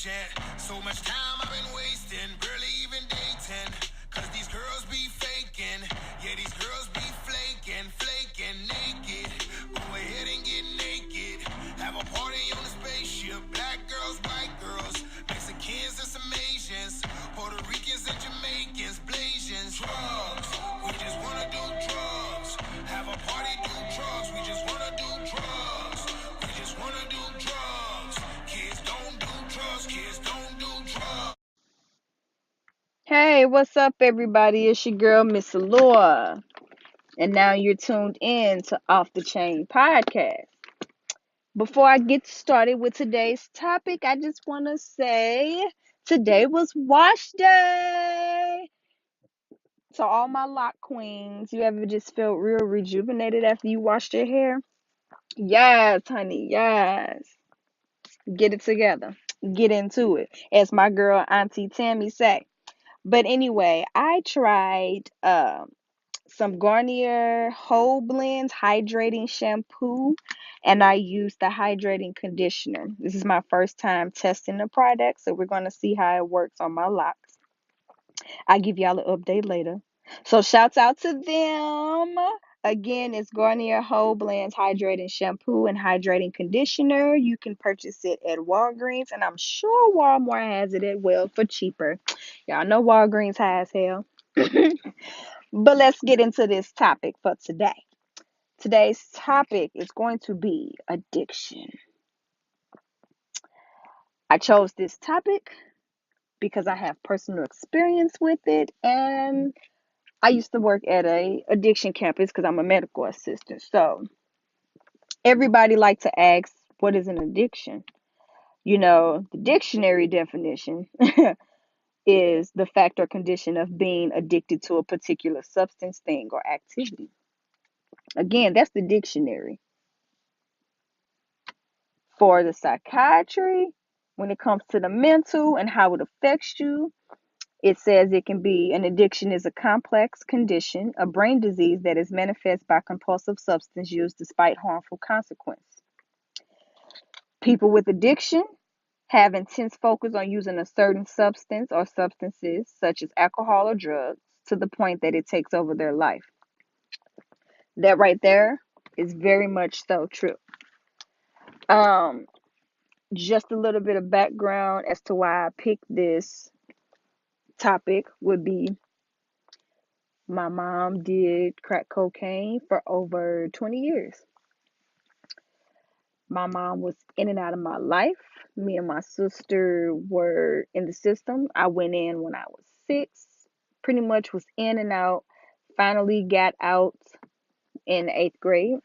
patient. So much time I've been wasting, barely even dating. Cause these girls be faking, yeah, these girls be flaking naked. Go ahead and get naked. Have a party on the spaceship. Black girls, white girls, Mexicans and some Asians, Puerto Ricans and Jamaicans, Blasians. Drugs, we just wanna do drugs. Have a party, do drugs. We just wanna do drugs. We just wanna do drugs. Kids don't do drugs. Kids don't do drugs. Hey, what's up, everybody? It's your girl, Miss Allure. And now you're tuned in to Off the Chain Podcast. Before I get started with today's topic, I just want to say today was wash day. To all my lock queens, you ever just felt real rejuvenated after you washed your hair? Yes, honey, yes. Get it together. Get into it. As my girl Auntie Tammy say. But anyway, I tried some Garnier Whole Blends Hydrating Shampoo, and I used the hydrating conditioner. This is my first time testing the product, so we're going to see how it works on my locks. I'll give y'all an update later. So shouts out to them. Again, it's Garnier Whole Blends Hydrating Shampoo and Hydrating Conditioner. You can purchase it at Walgreens, and I'm sure Walmart has it as well for cheaper. Y'all know Walgreens high as hell. But let's get into this topic for today. Today's topic is going to be addiction. I chose this topic because I have personal experience with it, and I used to work at a addiction campus because I'm a medical assistant. So everybody like to ask, what is an addiction? You know, the dictionary definition is the fact or condition of being addicted to a particular substance, thing, or activity. Again, that's the dictionary. For the psychiatry, when it comes to the mental and how it affects you, it says it can be an addiction is a complex condition, a brain disease that is manifest by compulsive substance use despite harmful consequence. People with addiction have intense focus on using a certain substance or substances, such as alcohol or drugs, to the point that it takes over their life. That right there is very much so true. Just a little bit of background as to why I picked this topic would be my mom did crack cocaine for over 20 years. My mom was in and out of my life. Me and my sister were in the system. I went in when I was 6, pretty much was in and out, finally got out in 8th grade.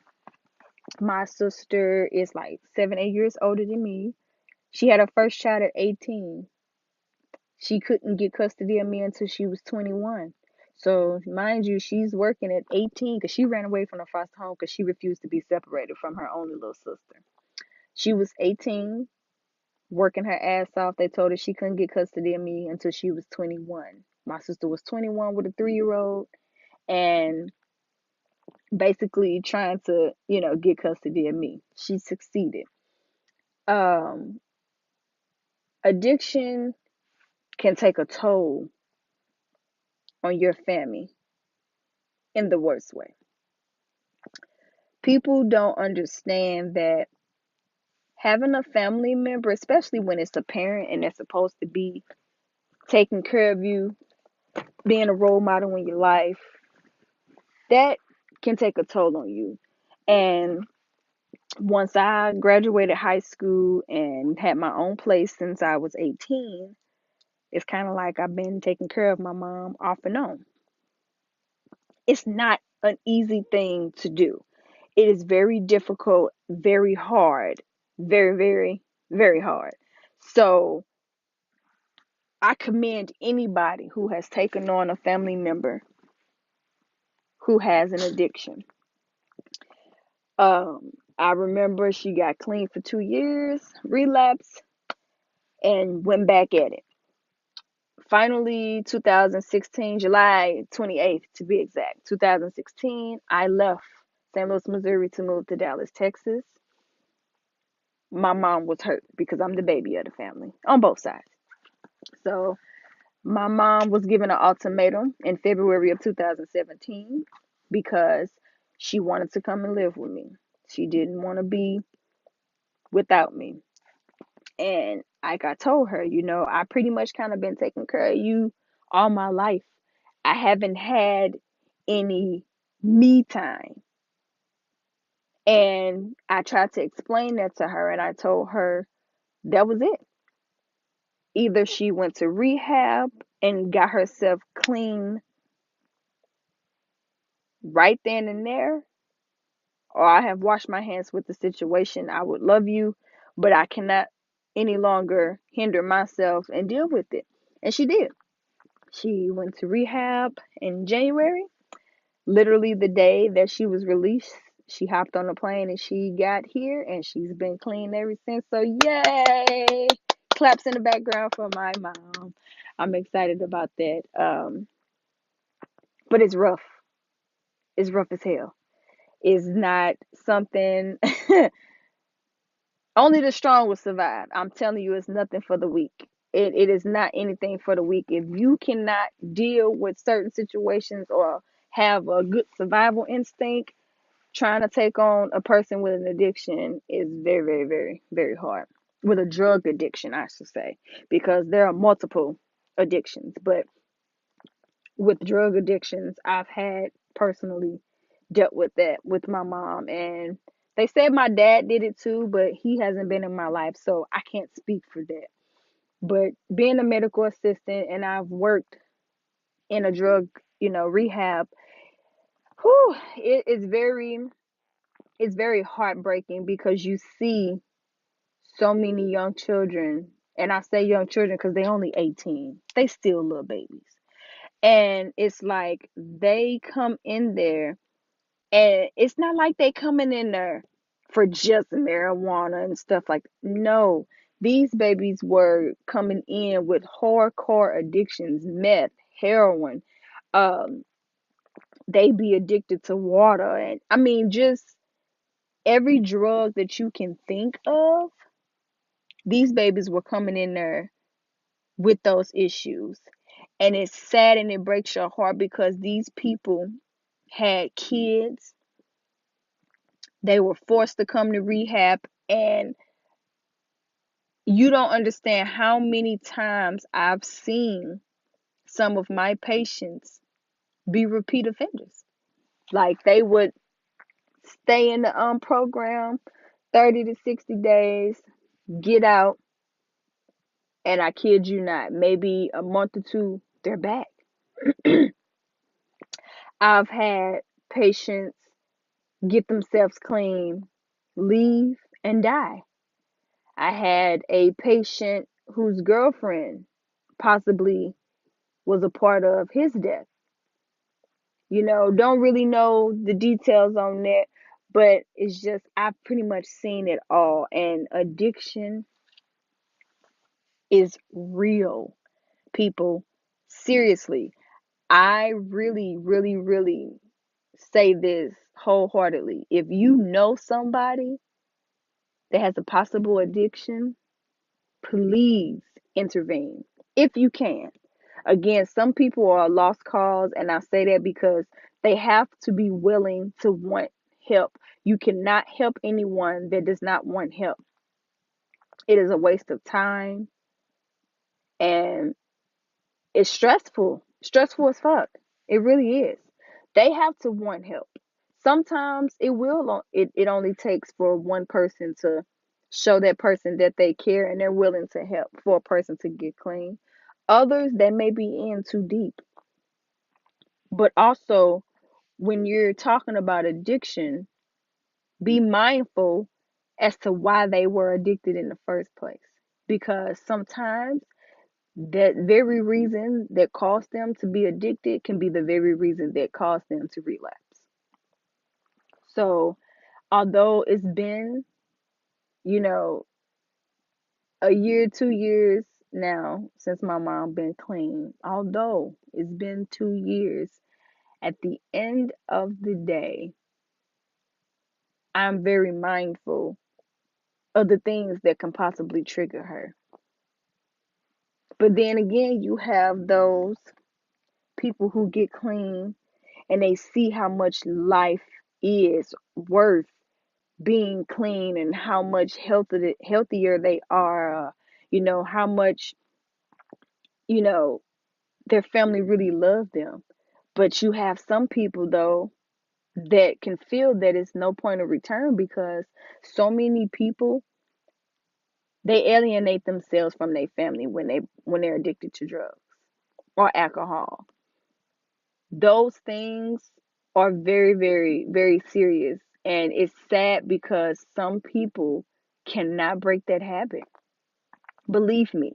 My sister is like 7, 8 years older than me. She had her first child at 18. She couldn't get custody of me until she was 21. So, mind you, she's working at 18 because she ran away from her foster home because she refused to be separated from her only little sister. She was 18, working her ass off. They told her she couldn't get custody of me until she was 21. My sister was 21 with a 3-year-old and basically trying to, get custody of me. She succeeded. Um, Addiction can take a toll on your family in the worst way. People don't understand that having a family member, especially when it's a parent and they're supposed to be taking care of you, being a role model in your life, that can take a toll on you. And once I graduated high school and had my own place since I was 18, it's kind of like I've been taking care of my mom off and on. It's not an easy thing to do. It is very difficult, very hard, very, very, very hard. So I commend anybody who has taken on a family member who has an addiction. I remember she got clean for 2 years, relapsed, and went back at it. Finally, 2016, July 28th to be exact, 2016, I left St. Louis, Missouri to move to Dallas, Texas. my mom was hurt because I'm the baby of the family on both sides. So my mom was given an ultimatum in February of 2017 because she wanted to come and live with me. She didn't want to be without me. And like I told her, I pretty much kind of been taking care of you all my life. I haven't had any me time. And I tried to explain that to her, and I told her that was it. Either she went to rehab and got herself clean right then and there, or I have washed my hands with the situation. I would love you, but I cannot any longer hinder myself and deal with it. And she did. She went to rehab in January. Literally the day that she was released, she hopped on a plane and she got here, and she's been clean ever since. So yay! Claps in the background for my mom. I'm excited about that. But it's rough. It's rough as hell. It's not something only the strong will survive. I'm telling you, it's nothing for the weak. It is not anything for the weak. If you cannot deal with certain situations or have a good survival instinct, trying to take on a person with an addiction is very, very, very, very hard. With a drug addiction, I should say, because there are multiple addictions. But with drug addictions, I've had personally dealt with that with my mom. And they said my dad did it too, but he hasn't been in my life, so I can't speak for that. But being a medical assistant, and I've worked in a drug, rehab, whew, it's very heartbreaking because you see so many young children, and I say young children because they only 18. They still little babies. And it's like they come in there, and it's not like they coming in there for just marijuana and stuff like that. No, these babies were coming in with hardcore addictions, meth, heroin. Um, they be addicted to water, and I mean just every drug that you can think of. These babies were coming in there with those issues. And it's sad and it breaks your heart because these people had kids. They were forced to come to rehab. And you don't understand how many times I've seen some of my patients be repeat offenders. Like they would stay in the program 30 to 60 days, get out, and I kid you not, maybe a month or two, they're back. I've had patients get themselves clean, leave, and die. I had a patient whose girlfriend possibly was a part of his death. Don't really know the details on that, but it's just I've pretty much seen it all. And addiction is real, people. Seriously. I really, really, really say this wholeheartedly. If you know somebody that has a possible addiction, please intervene if you can. Again, some people are a lost cause, and I say that because they have to be willing to want help. You cannot help anyone that does not want help. It is a waste of time, and it's stressful as fuck. It really is. They have to want help. Sometimes it only takes for one person to show that person that they care and they're willing to help for a person to get clean. Others that may be in too deep. But also, when you're talking about addiction, be mindful as to why they were addicted in the first place. Because sometimes that very reason that caused them to be addicted can be the very reason that caused them to relapse. So, although it's been, you know, a year, 2 years now since my mom been clean, although it's been 2 years, at the end of the day, I'm very mindful of the things that can possibly trigger her. But then again, you have those people who get clean and they see how much life is worth being clean and how much healthier they are, how much, you know, their family really love them. But you have some people though that can feel that it's no point of return because so many people, they alienate themselves from their family when they're addicted to drugs or alcohol. Those things are very, very, very serious. And it's sad because some people cannot break that habit. Believe me,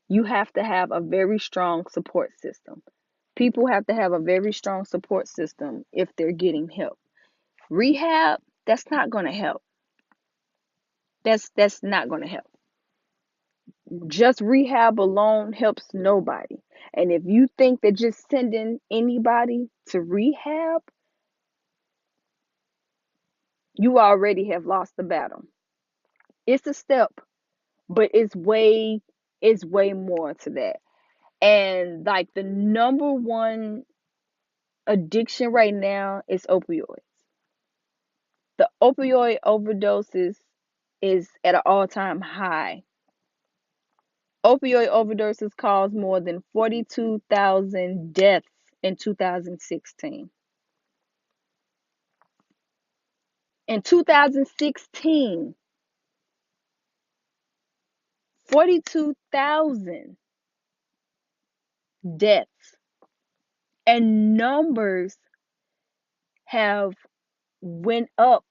you have to have a very strong support system. People have to have a very strong support system if they're getting help. Rehab, that's not going to help. That's not going to help. Just rehab alone helps nobody. And if you think that just sending anybody to rehab, you already have lost the battle. It's a step, but it's way more to that. And like the number one addiction right now is opioids. The opioid overdoses is at an all-time high. Opioid overdoses caused more than 42,000 deaths in 2016. In 2016, 42,000 deaths. And numbers have went up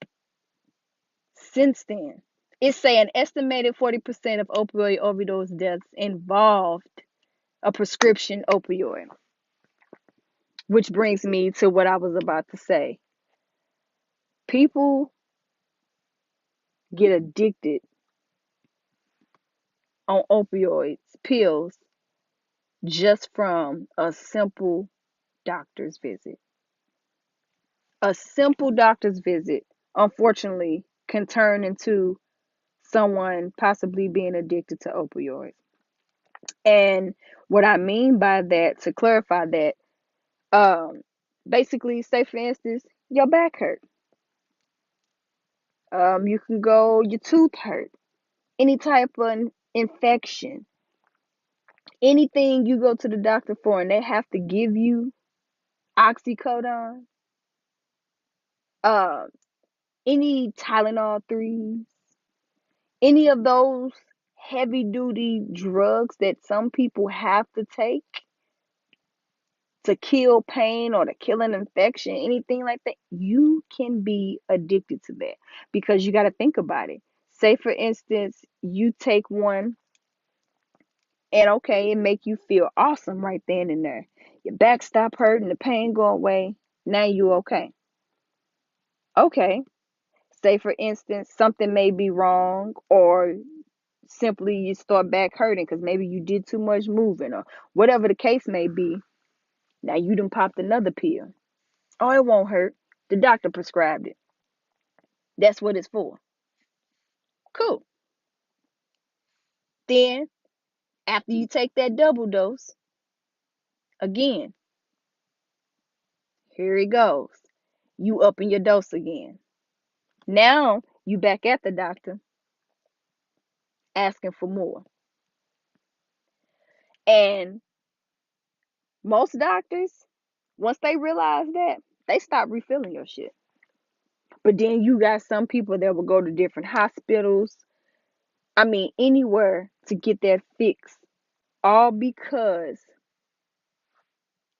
since then. It's saying an estimated 40% of opioid overdose deaths involved a prescription opioid. Which brings me to what I was about to say. People get addicted on opioids, pills, just from a simple doctor's visit. A simple doctor's visit, unfortunately, can turn into someone possibly being addicted to opioids. And what I mean by that, to clarify that, um, basically, say for instance, your back hurt. You can go, your tooth hurt, any type of infection, anything you go to the doctor for, and they have to give you oxycodone, uh, any Tylenol 3s, any of those heavy duty drugs that some people have to take to kill pain or to kill an infection, anything like that, you can be addicted to that because you got to think about it. Say, for instance, you take one and okay, it make you feel awesome right then and there. Your back stop hurting, the pain go away. Now you okay. Okay. Say, for instance, something may be wrong or simply you start back hurting because maybe you did too much moving or whatever the case may be. Now you done popped another pill. Oh, it won't hurt. The doctor prescribed it. That's what it's for. Cool. Then, after you take that double dose, again, here it goes. You upping your dose again. Now, you back at the doctor asking for more. And most doctors, once they realize that, they stop refilling your shit. But then you got some people that will go to different hospitals, I mean, anywhere to get that fix, all because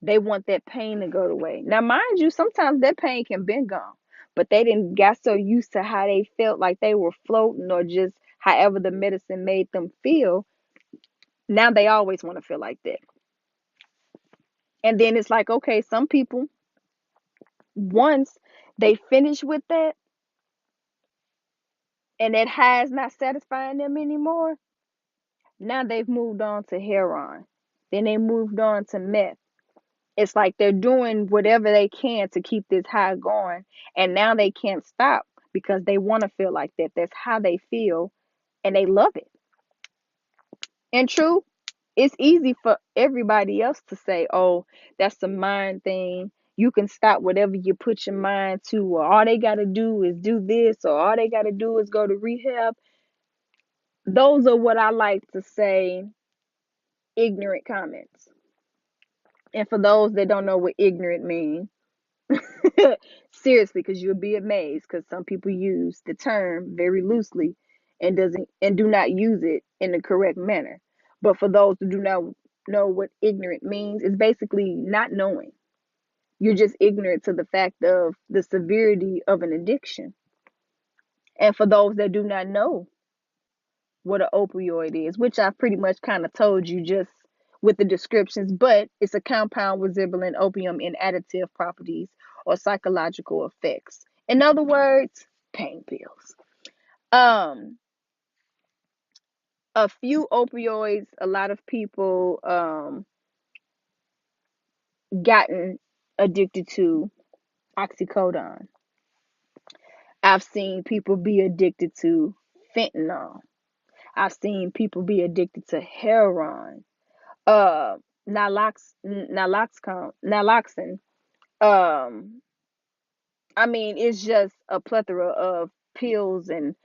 they want that pain to go away. Now, mind you, sometimes that pain can be gone, but they didn't got so used to how they felt like they were floating or just however the medicine made them feel. Now they always want to feel like that. And then it's like, okay, some people, once they finish with that and that high is not satisfying them anymore, now they've moved on to heroin. Then they moved on to meth. It's like they're doing whatever they can to keep this high going, and now they can't stop because they want to feel like that. That's how they feel, and they love it. And true, it's easy for everybody else to say, oh, that's a mind thing. You can stop whatever you put your mind to, or all they got to do is do this, or all they got to do is go to rehab. Those are what I like to say ignorant comments. And for those that don't know what ignorant means, seriously, because you'll be amazed, because some people use the term very loosely and do not use it in the correct manner. But for those who do not know what ignorant means, it's basically not knowing. You're just ignorant to the fact of the severity of an addiction. And for those that do not know what an opioid is, which I've pretty much kind of told you just with the descriptions, but it's a compound with Zibulin, opium, and additive properties or psychological effects. In other words, pain pills. Um, a few opioids, a lot of people gotten addicted to oxycodone. I've seen people be addicted to fentanyl. I've seen people be addicted to heroin, uh, naloxone. Um, I mean, it's just a plethora of pills and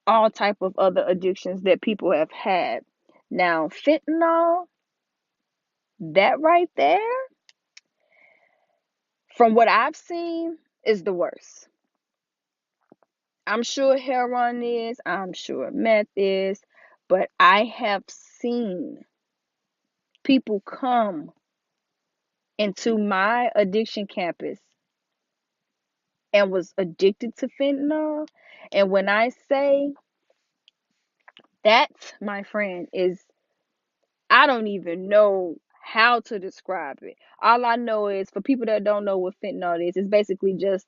all type of other addictions that people have had. Now, fentanyl, that right there, from what I've seen, is the worst. I'm sure heroin is, I'm sure meth is, but I have seen people come into my addiction campus and was addicted to fentanyl. And when I say that, my friend, is, I don't even know how to describe it. All I know is, for people that don't know what fentanyl is, it's basically just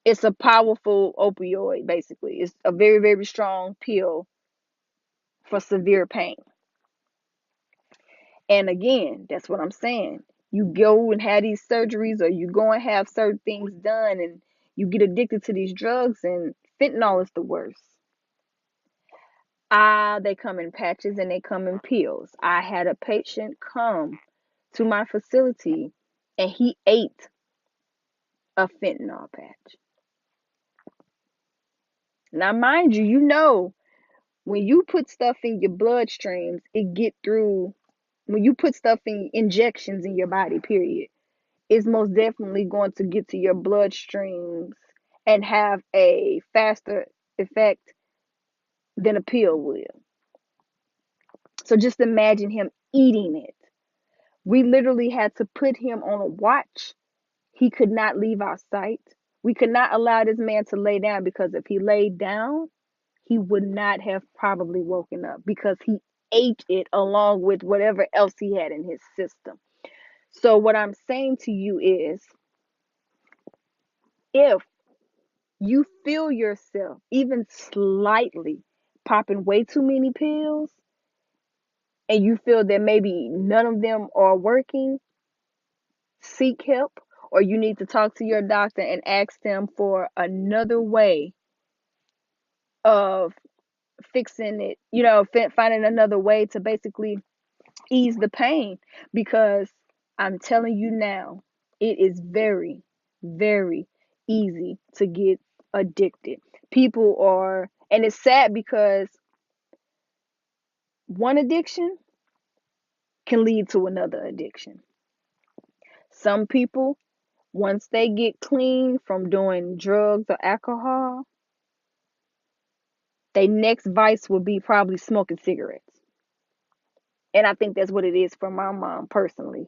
it's a powerful opioid. Basically, it's a very very strong pill for severe pain. And again, that's what I'm saying. You go and have these surgeries, or you go and have certain things done, and you get addicted to these drugs, and fentanyl is the worst. They come in patches and they come in pills. I had a patient come to my facility and he ate a fentanyl patch. Now, mind you, when you put stuff in your bloodstreams, it get through. When you put stuff in injections in your body, period, it's most definitely going to get to your bloodstreams and have a faster effect than a pill will. So just imagine him eating it. We literally had to put him on a watch. He could not leave our sight. We could not allow this man to lay down, because if he laid down, he would not have probably woken up, because he ate it along with whatever else he had in his system. So what I'm saying to you is, if you feel yourself even slightly popping way too many pills, and you feel that maybe none of them are working, seek help, or you need to talk to your doctor and ask them for another way of fixing it, finding another way to basically ease the pain. Because I'm telling you now, it is very, very easy to get addicted. People are, and it's sad because one addiction can lead to another addiction. Some people, once they get clean from doing drugs or alcohol, their next vice will be probably smoking cigarettes. And I think that's what it is for my mom personally.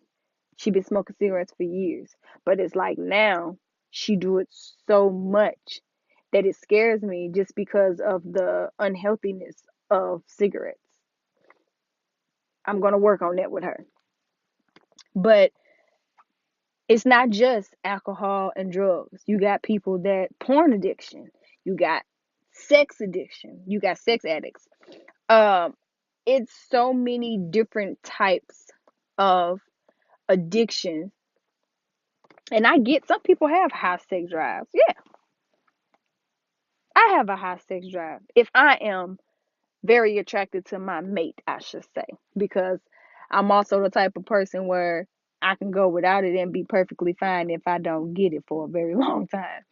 She been smoking cigarettes for years, but it's like now she do it so much that it scares me, just because of the unhealthiness of cigarettes. I'm going to work on that with her. But it's not just alcohol and drugs. You got people that porn addiction. You got sex addiction. You got sex addicts. Um, it's so many different types of addiction. And I get some people have high sex drives. Yeah. I have a high sex drive. If I am very attracted to my mate, I should say, because I'm also the type of person where I can go without it and be perfectly fine if I don't get it for a very long time.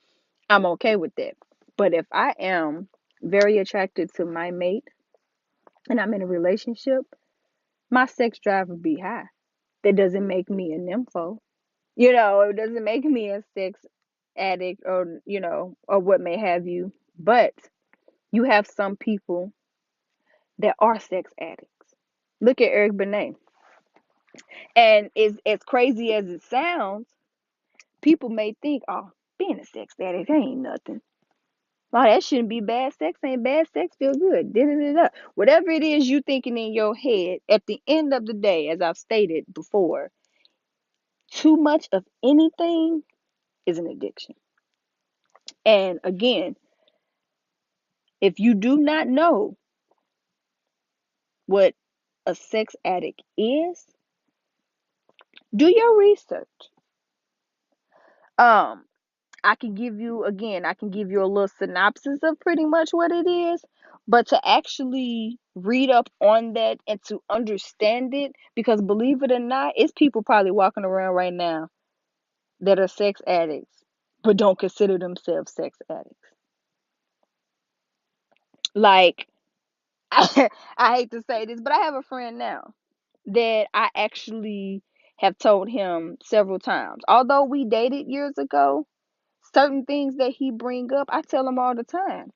I'm okay with that. But if I am very attracted to my mate and I'm in a relationship, my sex drive would be high. That doesn't make me a nympho. It doesn't make me a sex addict or, or what may have you. But you have some people that are sex addicts. Look at Eric Benet. And as crazy as it sounds, people may think, oh, being a sex addict ain't nothing. Oh, that shouldn't be bad sex. Ain't bad sex feel good. Da-da-da-da. Whatever it is you thinking in your head, at the end of the day, as I've stated before, too much of anything is an addiction. And again, if you do not know what a sex addict is, do your research. Um, I can give you a little synopsis of pretty much what it is, but to actually read up on that and to understand it, because believe it or not, it's people probably walking around right now that are sex addicts, but don't consider themselves sex addicts. Like, I hate to say this, but I have a friend now that I actually have told him several times. Although we dated years ago, certain things that he bring up, I tell him all the time.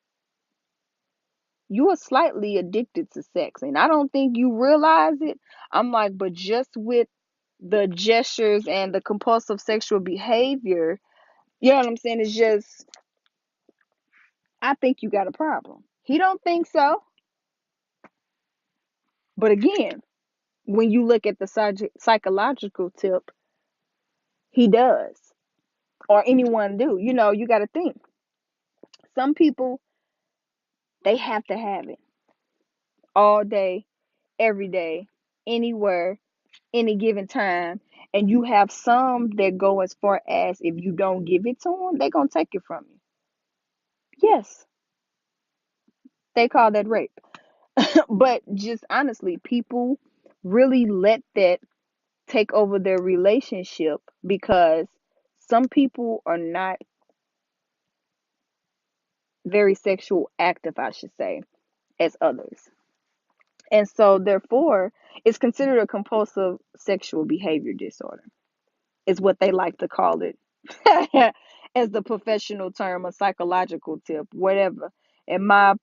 You are slightly addicted to sex, and I don't think you realize it. I'm like, but just with the gestures and the compulsive sexual behavior, you know what I'm saying? It's just, I think you got a problem. He don't think so. But again, when you look at the psychological tip, he does, or anyone do. You got to think. Some people, they have to have it all day, every day, anywhere, any given time. And you have some that go as far as, if you don't give it to them, they're going to take it from you. Yes, they call that rape. But just honestly, people really let that take over their relationship because some people are not very sexual active, I should say, as others. And so, therefore, it's considered a compulsive sexual behavior disorder, is what they like to call it. As the professional term, a psychological tip, whatever. In my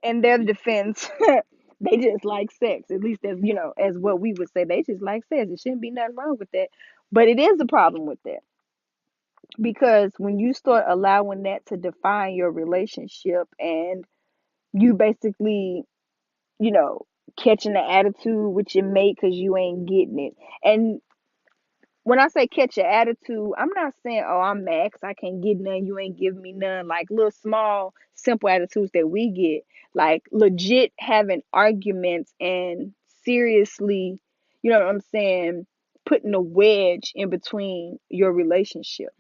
in their defense, they just like sex. At least as what we would say, they just like sex. It shouldn't be nothing wrong with that. But it is a problem with that. Because when you start allowing that to define your relationship and you basically, you know, catching the attitude with your mate because you ain't getting it. And when I say catch your attitude, I'm not saying, oh, I'm mad 'cause I can't get none, you ain't giving me none. Like little small, simple attitudes that we get. Like legit having arguments and seriously, you know what I'm saying, putting a wedge in between your relationship.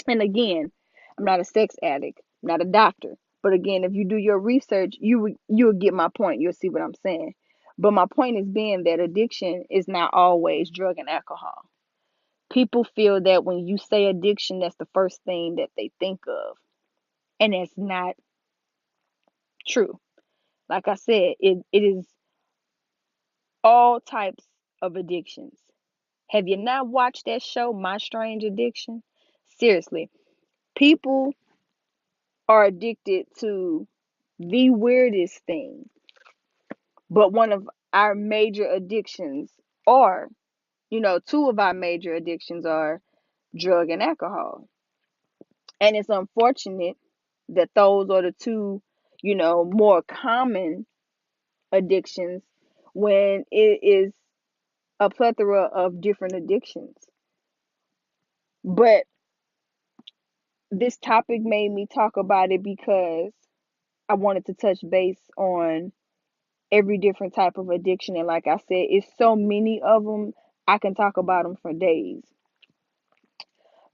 And again, I'm not a sex addict, I'm not a doctor. But again, if you do your research, you'll get my point. You'll see what I'm saying. But my point is being that addiction is not always drug and alcohol. People feel that when you say addiction, that's the first thing that they think of. And that's not true. Like I said, it is all types of addictions. Have you not watched that show, My Strange Addiction? Seriously, people are addicted to the weirdest thing. But one of our major addictions are, two of our major addictions are drug and alcohol. And it's unfortunate that those are the two, more common addictions when it is a plethora of different addictions. But this topic made me talk about it because I wanted to touch base on every different type of addiction. And like I said, it's so many of them, I can talk about them for days.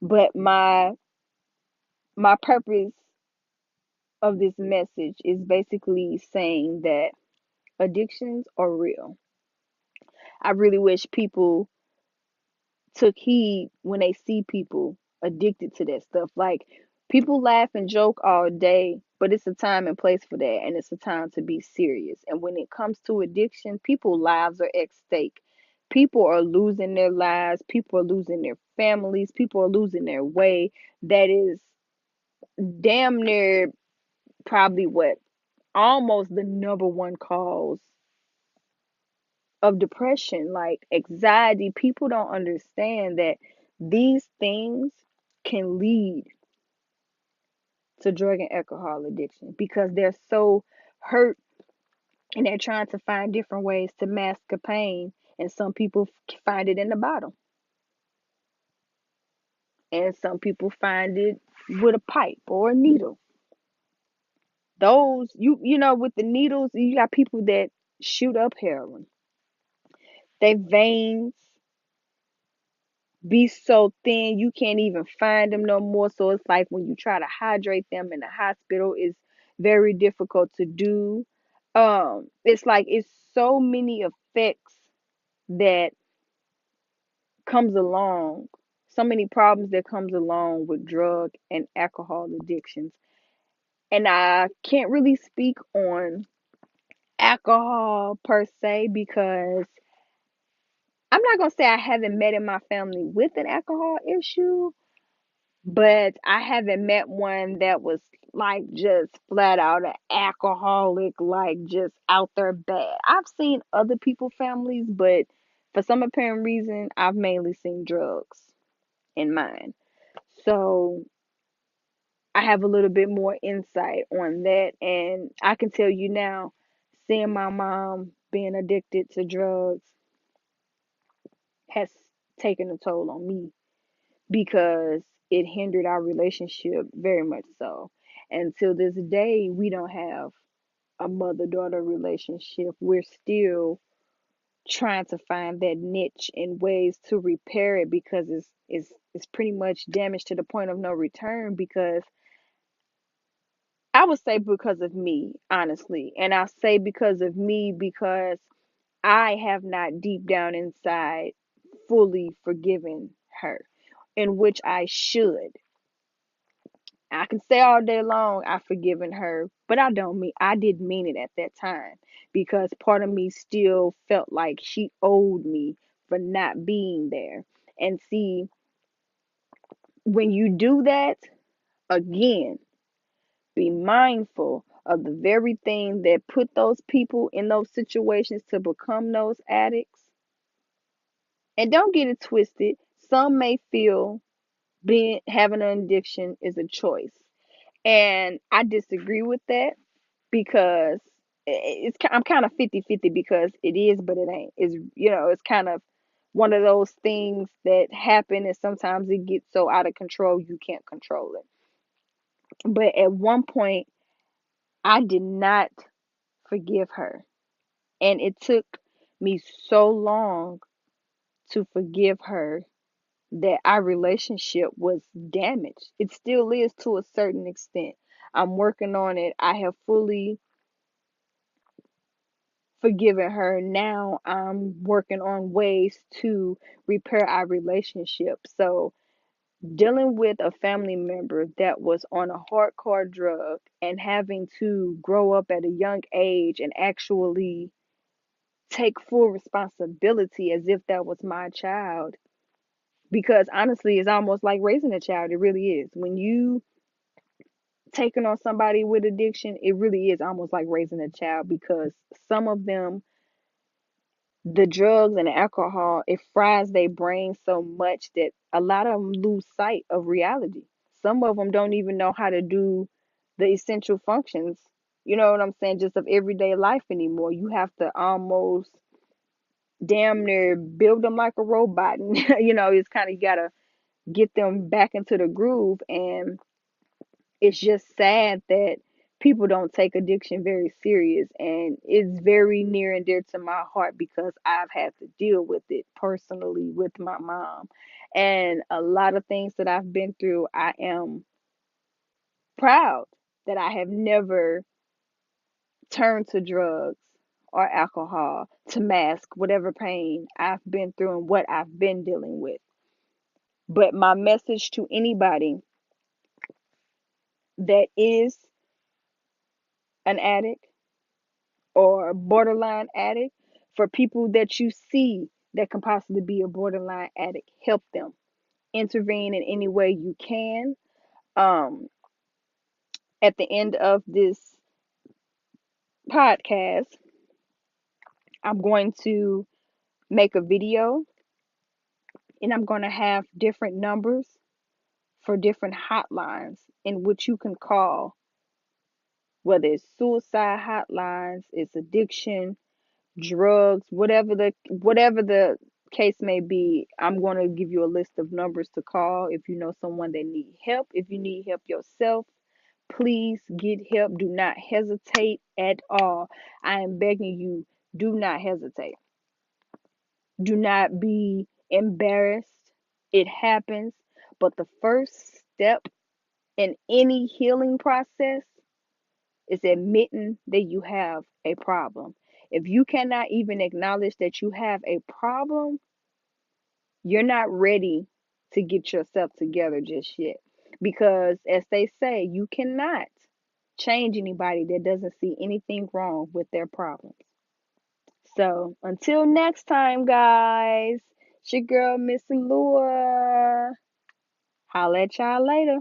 But my purpose of this message is basically saying that addictions are real. I really wish people took heed when they see people addicted to that stuff. Like, people laugh and joke all day, but it's a time and place for that, and it's a time to be serious. And when it comes to addiction, people's lives are at stake. People are losing their lives, people are losing their families, people are losing their way. That is damn near probably what almost the number one cause of depression, like anxiety. People don't understand that these things can lead to drug and alcohol addiction because they're so hurt and they're trying to find different ways to mask the pain. And some people find it in the bottle, and some people find it with a pipe or a needle. Those, you know, with the needles, you got people that shoot up heroin. Their veins be so thin you can't even find them no more. So it's like when you try to hydrate them in the hospital, it's very difficult to do. It's like it's so many effects that comes along, so many problems that comes along with drug and alcohol addictions. And I can't really speak on alcohol per se because I'm not gonna say I haven't met in my family with an alcohol issue, but I haven't met one that was like just flat out an alcoholic, like just out there bad. I've seen other people families, but for some apparent reason, I've mainly seen drugs in mine. So I have a little bit more insight on that, and I can tell you now, seeing my mom being addicted to drugs has taken a toll on me because it hindered our relationship very much so. And till this day, we don't have a mother daughter relationship. We're still trying to find that niche and ways to repair it because it's pretty much damaged to the point of no return. Because I would say because of me, honestly, and I say because of me because I have not deep down inside fully forgiven her, in which I should. I can say all day long I've forgiven her, but I didn't mean it at that time because part of me still felt like she owed me for not being there. And see, when you do that, again, be mindful of the very thing that put those people in those situations to become those addicts. And don't get it twisted. Some may feel being having an addiction is a choice. And I disagree with that because I'm kind of 50-50 because it is but it ain't. It's, you know, it's kind of one of those things that happen and sometimes it gets so out of control you can't control it. But at one point I did not forgive her, and it took me so long to forgive her that our relationship was damaged. It still is to a certain extent. I'm working on it. I have fully forgiven her. Now I'm working on ways to repair our relationship. So, dealing with a family member that was on a hardcore drug and having to grow up at a young age and actually take full responsibility as if that was my child. Because honestly, it's almost like raising a child. It really is. When you taking on somebody with addiction, it really is almost like raising a child because some of them, the drugs and the alcohol, it fries their brain so much that a lot of them lose sight of reality. Some of them don't even know how to do the essential functions, you know what I'm saying, just of everyday life anymore. You have to almost damn near build them like a robot. And, you know, it's kind of, you got to get them back into the groove. And it's just sad that people don't take addiction very serious, and it's very near and dear to my heart because I've had to deal with it personally with my mom, and a lot of things that I've been through I am proud that I have never turned to drugs or alcohol to mask whatever pain I've been through and what I've been dealing with. But my message to anybody that is an addict or a borderline addict, for people that you see that can possibly be a borderline addict, help them. Intervene in any way you can. Um, at the end of this podcast, I'm going to make a video and I'm going to have different numbers for different hotlines in which you can call, whether it's suicide hotlines, it's addiction, drugs, whatever the case may be. I'm going to give you a list of numbers to call if you know someone that needs help. If you need help yourself, please get help. Do not hesitate at all. I am begging you, do not hesitate. Do not be embarrassed. It happens. But the first step in any healing process is admitting that you have a problem. If you cannot even acknowledge that you have a problem, you're not ready to get yourself together just yet. Because, as they say, you cannot change anybody that doesn't see anything wrong with their problems. So, until next time, guys, it's your girl, Miss Lure. Holla at y'all later.